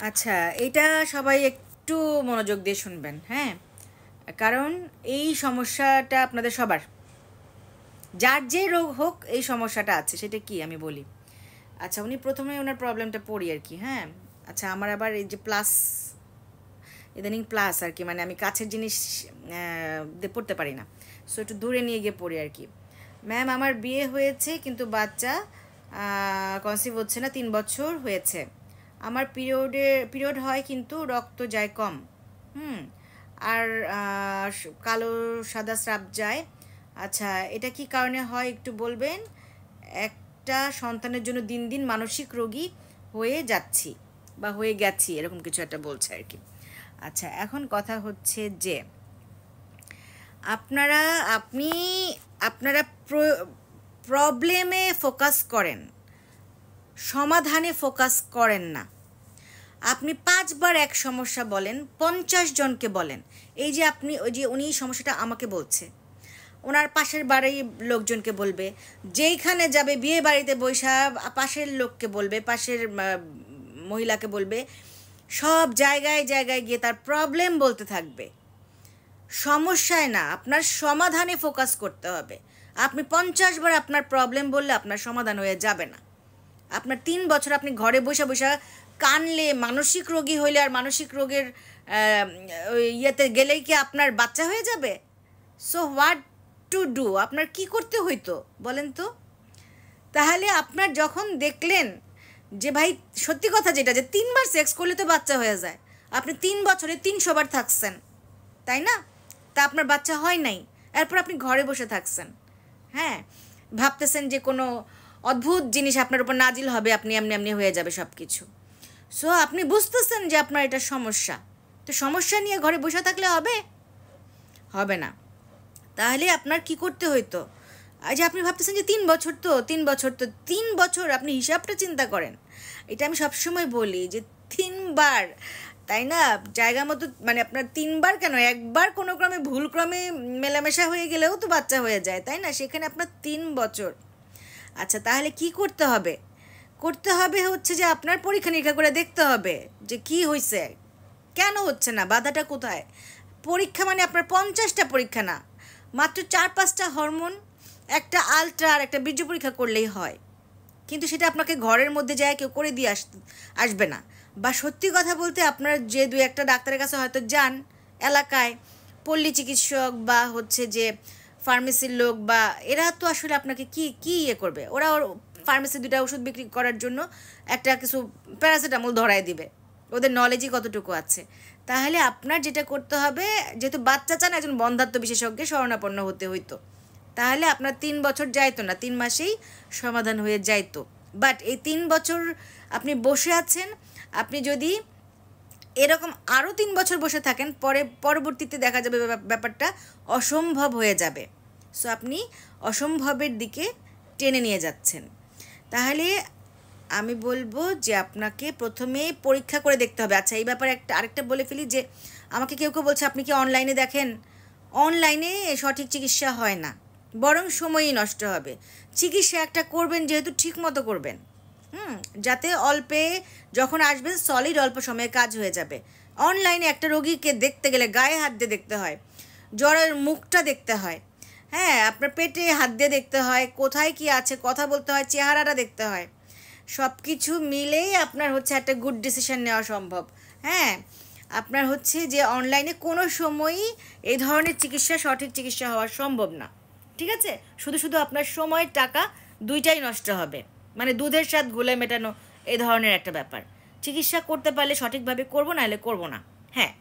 আচ্ছা, এটা সবাই একটু মনোযোগ দিয়ে শুনবেন, হ্যাঁ? কারণ এই সমস্যাটা আপনাদের সবার। যার যে রোগ হোক এই সমস্যাটা আছে, সেটা কি আমি বলি। আচ্ছা, উনি প্রথমে ওনার প্রবলেমটা পড়ি আর কি, হ্যাঁ? আচ্ছা, আমার আবার এই যে প্লাস, ইদানিং প্লাস আর কি, মানে আমি কাছের জিনিস পড়তে পারি না। সো একটু দূরে নিয়ে গিয়ে পড়ি আর কি। ম্যাম, আমার বিয়ে হয়েছে কিন্তু বাচ্চা কনসিভ হচ্ছে না, 3 বছর হয়েছে। আমার পিরিয়ড হয় কিন্তু রক্ত যায় কম। হুম। আর কালো সাদা স্রাব যায়। আচ্ছা, এটা কি কারণে হয় একটু বলবেন? একটা সন্তানের জন্য দিন দিন মানসিক রোগী হয়ে যাচ্ছি বা হয়ে গেছি, এরকম কিছু একটা বলছে আর কি। আচ্ছা, এখন কথা হচ্ছে যে আপনারা আপনি আপনারা প্রবলেমে ফোকাস করেন, সমাধানে ফোকাস করেন না। আপনি 5 বার এক সমস্যা বলেন, 50 জনকে বলেন। এই যে আপনি, ওই যে উনি সমস্যাটা আমাকে বলছে, ওনার পাশের বাড়ির লোকজনকে বলবে, যেইখানে যাবে বিয়ে বাড়িতে বৈশা পাশের লোককে বলবে, পাশের মহিলাকে বলবে, সব জায়গায় জায়গায় গিয়ে তার প্রবলেম বলতে থাকবে। সমস্যায় না, আপনার সমাধানে ফোকাস করতে হবে। আপনি 50 বার আপনার প্রবলেম বললে আপনার সমাধান হয়ে যাবে না। আপনার 3 বছর আপনি ঘরে বসে বসে কানলে, মানসিক রোগী হইলে আর মানসিক রোগের ইয়েতে গেলেই কি আপনার বাচ্চা হয়ে যাবে? So what to do? আপনার কি করতে হইতো বলেন তো? তাহলে আপনার যখন দেখলেন যে ভাই, সত্যি কথা যেটা, যে 3 বার সেক্স করলে তো বাচ্চা হয়ে যায়, আপনি 3 বছরে 300 বার থাকছেন, তাই না? তা আপনার বাচ্চা হয় নাই, এরপর আপনি ঘরে বসে থাকছেন, হ্যাঁ, ভাবতেছেন যে কোনো অদ্ভুত জিনিস আপনার উপর নাজিল হবে, আপনি এমনি এমনি হয়ে যাবে সব কিছু। সো আপনি বুঝতেছেন যে আপনার এটা সমস্যা, তো সমস্যা নিয়ে ঘরে বসে থাকলে হবে? হবে না। তাহলে আপনার কি করতে হইতো? যে আপনি ভাবতেছেন যে 3 বছর, তো 3 বছর, তো 3 বছর আপনি হিসাবটা চিন্তা করেন। এটা আমি সবসময় বলি যে 3 বার, তাই না? জায়গা মতো, মানে আপনার 3 বার কেন, একবার কোনো ক্রমে ভুল ক্রমে মেলামেশা হয়ে গেলেও তো বাচ্চা হয়ে যায়, তাই না? সেখানে আপনার 3 বছর। আচ্ছা, তাহলে কি করতে হবে? করতে হবে হচ্ছে যে আপনার পরীক্ষা নিরীক্ষা করে দেখতে হবে যে কি হয়েছে, কেন হচ্ছে না, বাধাটা কোথায়। পরীক্ষা মানে আপনার 50টা পরীক্ষা না, মাত্র 4-5টা হরমোন, একটা আলট্রা আর একটা বীর্য পরীক্ষা করলেই হয়। কিন্তু সেটা আপনাকে ঘরের মধ্যে যায় কেউ করে দিয়ে আসবে না। বা সত্যি কথা বলতে, আপনার যে 2-1টা ডাক্তারের কাছে হয়তো যান এলাকায়, পল্লী চিকিৎসক বা হচ্ছে যে ফার্মেসির লোক, বা এরা তো আসলে আপনাকে কি কি ইয়ে করবে, ওরা ফার্মেসি 2টা ওষুধ বিক্রি করার জন্য একটা কিছু প্যারাসিটামল ধরায় দিবে, ওদের নলেজই কতটুকু আছে। তাহলে আপনার যেটা করতে হবে, যেহেতু বাচ্চা চান, একজন বন্ধাত্ম বিশেষজ্ঞের শরণাপন্ন হতে হইতো। তাহলে আপনার 3 বছর যাইতো না, 3 মাসেই সমাধান হয়ে যাইতো। বাট এই 3 বছর আপনি বসে আছেন, আপনি যদি এরকম আরও 3 বছর বসে থাকেন, পরবর্তীতে দেখা যাবে ব্যাপারটা অসম্ভব হয়ে যাবে। সো আপনি অসম্ভবের দিকে টেনে নিয়ে যাচ্ছেন। তাহলে আমি বলবো যে আপনাকে প্রথমে পরীক্ষা করে দেখতে হবে। আচ্ছা, এই ব্যাপারে আরেকটা বলে ফেলি যে আমাকে কেউ কেউ বলছে আপনি কি অনলাইনে দেখেন? অনলাইনে সঠিক চিকিৎসা হয় না, বরং সময়ই নষ্ট হবে। চিকিৎসা একটা করবেন যেহেতু ঠিক মতো করবেন, যাতে অল্পে যখন আসবেন সলিড অল্প সময়ে কাজ হয়ে যাবে। অনলাইনে একটা রোগীকে দেখতে গেলে গায়ে হাত দিয়ে দেখতে হয়, জ্বরের মুখটা দেখতে হয়, হ্যাঁ, আপনার পেটে হাত দিয়ে দেখতে হয়, কোথায় কি আছে কথা বলতে হয়, চেহারাটা দেখতে হয়। সব কিছু মিলেই আপনার হচ্ছে একটা গুড ডিসিশন নেওয়া সম্ভব। হ্যাঁ, আপনার হচ্ছে যে অনলাইনে কোনো সময়ই এই ধরনের চিকিৎসা, সঠিক চিকিৎসা হওয়া সম্ভব না। ঠিক আছে? শুধু শুধু আপনার সময়, টাকা দুইটাই নষ্ট হবে, মানে দুধের স্বাদ ঘোলে মেটানো এই ধরনের একটা ব্যাপার। চিকিৎসা করতে পারলে সঠিকভাবে করবো, না হলে করবো না। হ্যাঁ,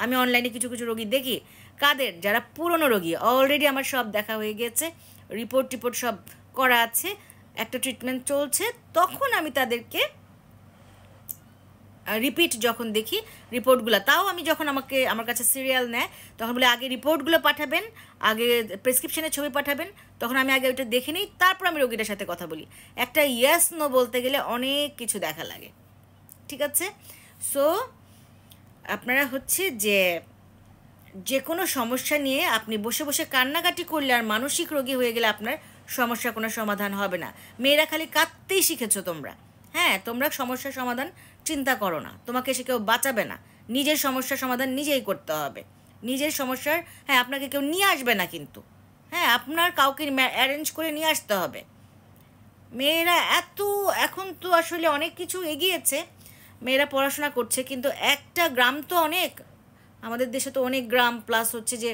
আমি অনলাইনে কিছু কিছু রোগী দেখি, কাদের, যারা পুরনো রোগী, অলরেডি আমার সব দেখা হয়ে গেছে, রিপোর্ট সব করা আছে, একটা ট্রিটমেন্ট চলছে, তখন আমি তাদেরকে রিপিট যখন দেখি রিপোর্টগুলো, তাও আমি যখন আমার কাছে সিরিয়াল নেয় তখন বলে আগে রিপোর্টগুলো পাঠাবেন, আগে প্রেসক্রিপশনের ছবি পাঠাবেন, তখন আমি আগে ওইটা দেখে নিই, তারপর আমি রোগীটার সাথে কথা বলি। একটা ইয়েস নো বলতে গেলে অনেক কিছু দেখা লাগে। ঠিক আছে? সো আপনারা হচ্ছে যে যে কোনো সমস্যা নিয়ে আপনি বসে বসে কান্নাকাটি করলে আর মানসিক রোগী হয়ে গেলে আপনার সমস্যা কোনো সমাধান হবে না। মেয়েরা খালি কাঁদতেই শিখেছো তোমরা, হ্যাঁ, তোমরা সমস্যার সমাধান চিন্তা করো না, তোমাকে সে কেউ বাঁচাবে না, নিজের সমস্যার সমাধান নিজেই করতে হবে। নিজের সমস্যার, হ্যাঁ, আপনাকে কেউ নিয়ে আসবে না কিন্তু, হ্যাঁ, আপনার কাউকে অ্যারেঞ্জ করে নিয়ে আসতে হবে। মেয়েরা এত, এখন তো আসলে অনেক কিছু এগিয়েছে, মেয়েরা পড়াশোনা করছে, কিন্তু একটা গ্রাম তো অনেক, আমাদের দেশে তো অনেক গ্রাম, প্লাস হচ্ছে যে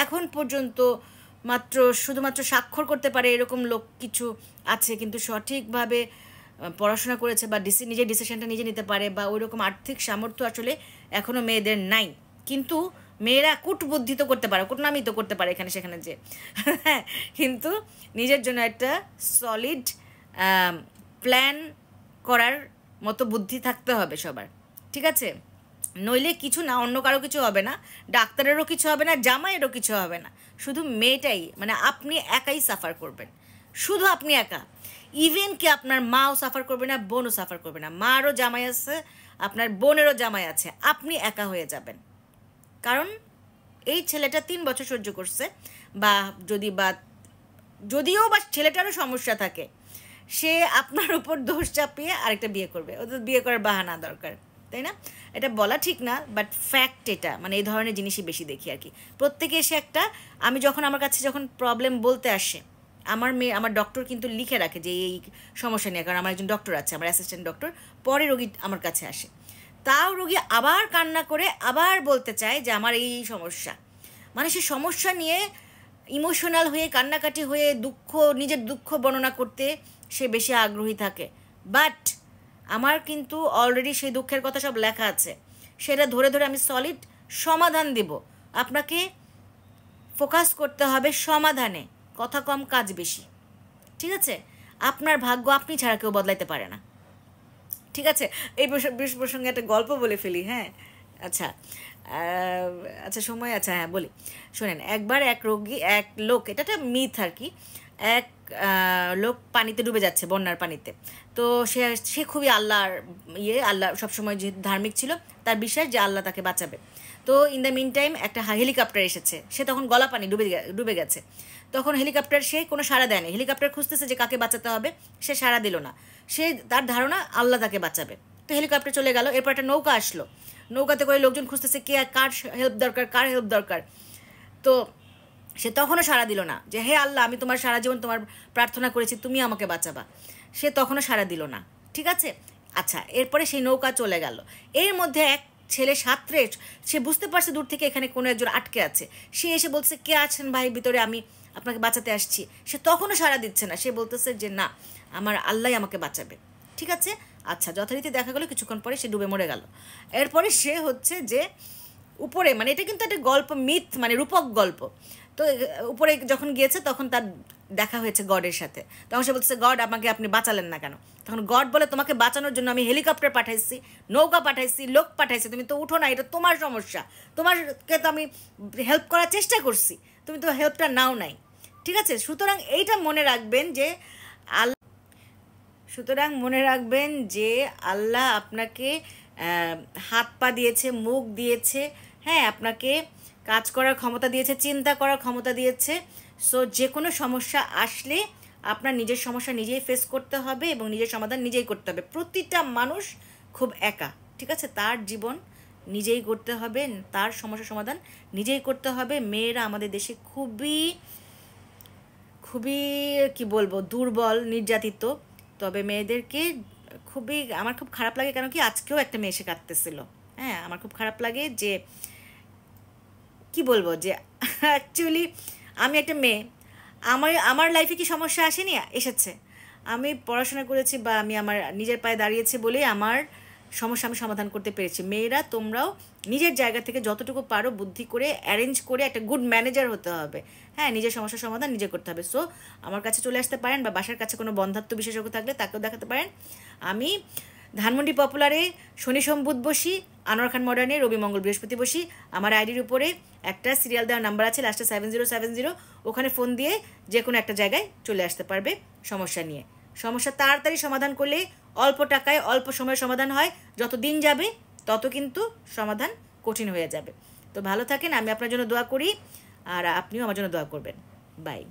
এখন পর্যন্ত শুধুমাত্র স্বাক্ষর করতে পারে এরকম লোক কিছু আছে, কিন্তু সঠিকভাবে পড়াশোনা করেছে বা নিজের ডিসিশনটা নিজে নিতে পারে বা ওই রকম আর্থিক সামর্থ্য আসলে এখনও মেয়েদের নাই। কিন্তু মেয়েরা কূটবুদ্ধি তো করতে পারে, কূটনামি তো করতে পারে এখানে সেখানে যে, হ্যাঁ, কিন্তু নিজের জন্য একটা সলিড প্ল্যান করার মতো বুদ্ধি থাকতে হবে সবার, ঠিক আছে? নইলে কিছু না, অন্য কারো কিছু হবে না, ডাক্তারেরও কিছু হবে না, জামাইয়েরও কিছু হবে না, শুধু মেয়েটাই, মানে আপনি একাই সাফার করবেন, শুধু আপনি একা। ইভেন কি আপনার মাও সাফার করবে না, বোনও সাফার করবে না, মারও জামাই আছে, আপনার বোনেরও জামাই আছে, আপনি একা হয়ে যাবেন। কারণ এই ছেলেটা 3 বছর সহ্য করছে, বা যদিও বা ছেলেটারও সমস্যা থাকে, সে আপনার উপর দোষ চাপিয়ে আরেকটা বিয়ে করবে, ওদের বিয়ে করার বাহানা দরকার, তাই না? এটা বলা ঠিক না, বাট ফ্যাক্ট এটা, মানে এই ধরনের জিনিসই বেশি দেখি আর কি। প্রত্যেকে এসে একটা, আমি যখন আমার কাছে যখন প্রবলেম বলতে আসে, আমার ডক্টর কিন্তু লিখে রাখে যে এই সমস্যা নিয়ে, কারণ আমার একজন ডক্টর আছে, আমার অ্যাসিস্ট্যান্ট ডক্টর, পরে রোগী আমার কাছে আসে, তাও রোগী আবার কান্না করে আবার বলতে চায় যে আমার এই সমস্যা, মানে সে সমস্যা নিয়ে ইমোশনাল হয়ে কান্নাকাটি হয়ে নিজের দুঃখ বর্ণনা করতে সে বেশি আগ্রহী থাকে। বাট আমার কিন্তু অলরেডি সেই দুঃখের কথা সব লেখা আছে, সেটা ধরে ধরে আমি সলিড সমাধান দিব। আপনাকে ফোকাস করতে হবে সমাধানে, কথা কম কাজ বেশি, ঠিক আছে? আপনার ভাগ্য আপনি ছাড়া কেউ বদলাইতে পারে না, ঠিক আছে? এই প্রসঙ্গে একটা গল্প বলে ফেলি, হ্যাঁ? আচ্ছা, আচ্ছা সময় আছে, হ্যাঁ বলি, শোনেন। একবার এক লোক, এটা একটা মিথ আর কি, এক লোক পানিতে ডুবে যাচ্ছে, বন্যার পানিতে। তো সে খুবই আল্লাহ সবসময় যে ধার্মিক ছিল, তার বিশ্বাস যে আল্লাহ তাকে বাঁচাবে। তো ইন দ্য মিন টাইম একটা হেলিকপ্টার এসেছে, সে তখন গলা পানি ডুবে গেছে। তখন হেলিকপ্টার, সে কোনো সাড়া দেয়নি, হেলিকপ্টার খুঁজতেছে যে কাকে বাঁচাতে হবে, সে সাড়া দিল না, তার ধারণা আল্লাহ তাকে বাঁচাবে। তো হেলিকপ্টার চলে গেল, এরপর একটা নৌকা আসলো, নৌকাতে করে লোকজন খুঁজতেছে কার হেল্প দরকার। তো সে তখনও সাড়া দিল না যে হে আল্লাহ, আমি তোমার সারা জীবন তোমার প্রার্থনা করেছি, তুমি আমাকে বাঁচাবা। সে তখনও সাড়া দিল না, ঠিক আছে? আচ্ছা, এরপরে সেই নৌকা চলে গেল। এর মধ্যে এক ছেলে সাঁতরে, সে বুঝতে পারছে দূর থেকে এখানে কোনো একজন আটকে আছে, সে এসে বলছে কে আছেন ভাই ভিতরে, আমি আপনাকে বাঁচাতে আসছি। সে তখনও সাড়া দিচ্ছে না, সে বলতেছে যে না, আমার আল্লাহ আমাকে বাঁচাবে, ঠিক আছে? আচ্ছা, যথারীতি দেখা গেলো কিছুক্ষণ পরে সে ডুবে মরে গেল। এরপরে সে হচ্ছে যে উপরে, মানে এটা কিন্তু একটা গল্প, মিথ মানে রূপক গল্প। তো উপরে যখন গিয়েছে তখন তার দেখা হয়েছে গডের সাথে, তখন সে বলছে গড, আমাকে আপনি বাঁচালেন না কেন? তখন গড বলে তোমাকে বাঁচানোর জন্য আমি হেলিকপ্টার পাঠাইছি, নৌকা পাঠাইছি, লোক পাঠাইছি, তুমি তো উঠো না, এটা তোমার সমস্যা, তোমাকে তো আমি হেল্প করার চেষ্টা করছি, তুমি তো হেল্পটা নাও নাই, ঠিক আছে? সুতরাং মনে রাখবেন যে আল্লাহ আপনাকে হাত পা দিয়েছে, মুখ দিয়েছে, হ্যাঁ, আপনাকে কাজ করার ক্ষমতা দিয়েছে, চিন্তা করার ক্ষমতা দিয়েছে। সো যে কোনো সমস্যা আসলে আপনার নিজের সমস্যা নিজেই ফেস করতে হবে এবং নিজের সমাধান নিজেই করতে হবে। প্রতিটা মানুষ খুব একা, ঠিক আছে? তার জীবন নিজেই করতে হবে, তার সমস্যার সমাধান নিজেই করতে হবে। মেয়েরা আমাদের দেশে খুবই খুবই কি বলবো, দুর্বল, নির্যাতিত। তবে মেয়েদেরকে আমার খুব খারাপ লাগে, কেন কি আজকেও একটা মেয়ে এসে কাঁদতেছিল, হ্যাঁ, আমার খুব খারাপ লাগে যে কি বলবো, যে অ্যাকচুয়ালি আমি একটা মেয়ে, আমার লাইফে কি সমস্যা আসেনি? এসেছে। আমি পড়াশোনা করেছি বা আমি আমার নিজের পায়ে দাঁড়িয়েছি বলেই আমার সমস্যা আমি সমাধান করতে পেরেছি। মেয়েরা তোমরাও নিজের জায়গা থেকে যতটুকু পারো বুদ্ধি করে অ্যারেঞ্জ করে একটা গুড ম্যানেজার হতে হবে, হ্যাঁ, নিজের সমস্যার সমাধান নিজে করতে হবে। সো আমার কাছে চলে আসতে পারেন, বা বাসার কাছে কোনো বন্ধাত্ম বিশেষজ্ঞ থাকলে তাকেও দেখাতে পারেন। আমি ধানমন্ডি পপুলারে শনি সোম বুধ বসি, আনোয়ার খান মডার্নে রবি মঙ্গল বৃহস্পতি বসি। আমার আইডির উপরে একটা সিরিয়াল দেওয়ার নাম্বার আছে, লাস্টে 7070, ওখানে ফোন দিয়ে যে কোনো একটা জায়গায় চলে আসতে পারবে সমস্যা নিয়ে। সমস্যা তাড়াতাড়ি সমাধান করলে অল্প টাকায় অল্প সময়ে সমাধান হয়, যত দিন যাবে তত কিন্তু সমাধান কঠিন হয়ে যাবে। তো ভালো থাকেন, আমি আপনার জন্য দোয়া করি, আর আপনিও আমার জন্য দোয়া করবেন। বাই।